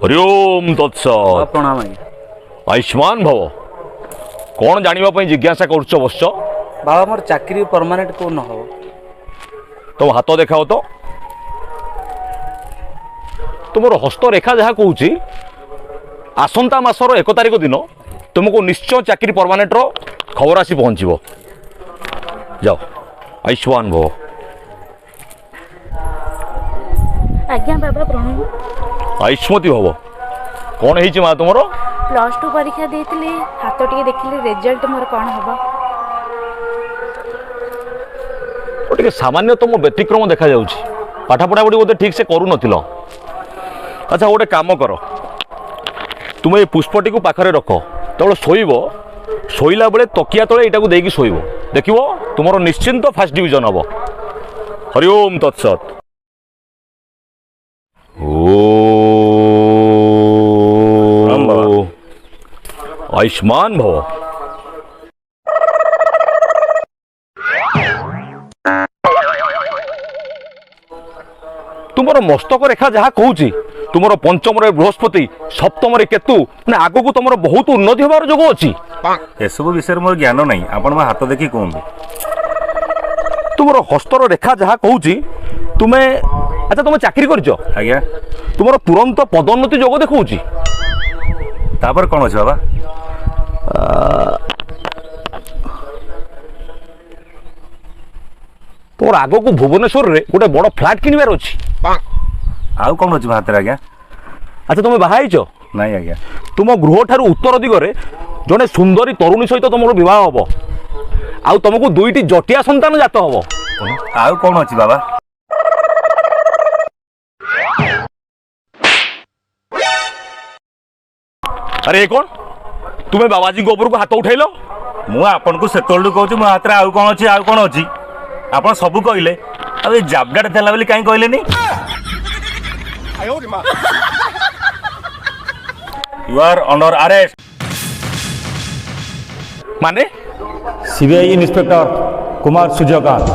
हरि ओम तत्सत। प्रणाम आज्ञा। आयुष्मान भव। कौन जानापी जिज्ञासा कर बस बाबा मोर चाकरी परमानेंट को न हो। तुम हाथ देखाओ तो तुम हस्तरेखा जहाँ कहूँ आसंता मासर 1 तारिख दिन तुमको निश्चय चाकरी परमानेंट खबर आसी पहुँचब। जाओ आयुष्मान भव। आज्ञा बाबा प्रणाम। आयुष्मती भव। कौन है माँ तुम +2 परीक्षा देती हाथ टे देखिली रिजल्ट मोर कौन हम टे सामान्य तुम व्यतिक्रम देखा जाऊँगी पाठ पढ़ापढ़ी बोधे ठीक से करू नथिल। अच्छा गोटे काम कर तुम ये पुष्पटी को पाखरे रख तब शोब शोला बेले तकिया तले यहाँ देकी शोब देख तुम निश्चिंत फास्ट डिविजन हम। हरि ओम तत्सत। आयुष्मान भव। तुमर मस्तक रेखा जहाँ कहूँ तुमर पंचम बृहस्पति सप्तम केतु मैंने आग को तुम बहुत उन्नति होबार जोग अच्छी। एसबू विषय मोर ज्ञान नहीं आपण हाथ देखी कहूँ। तुमर हस्तर रेखा जहाँ कहूँ तुम्हें अच्छा तुम चाकरी कर आज्ञा तुमर तुरंत पदोन्नति जोग देखा तापर कौन अच्छे बाबा तुम आग को भुवनेश्वर रे गोटे बड़ फ्लैट किनबार अच्छी। आउ कौन अच्छे हाथ आज्ञा। अच्छा तुम बाहाच नहीं आज्ञा तुम गृह ठार उत्तर दिगरे जड़े सुंदरी तरुणी सहित तुम बह हम आउ तुमको 2टी जटिया संतान जात हम। आउ कौन अच्छी बाबा अरे ये कौन तुम्हें बाबाजी ऊपर को हाथ उठेल मु आपन को सेतोल कहूँ मो हाथ आउ कौन अच्छी आउ कौन अच्छी आप सब कहले अब जाबडाट थेला बोली कहीं कहले यू आर अंडर अरेस्ट। माने सीबीआई इंस्पेक्टर कुमार सूर्यकांत।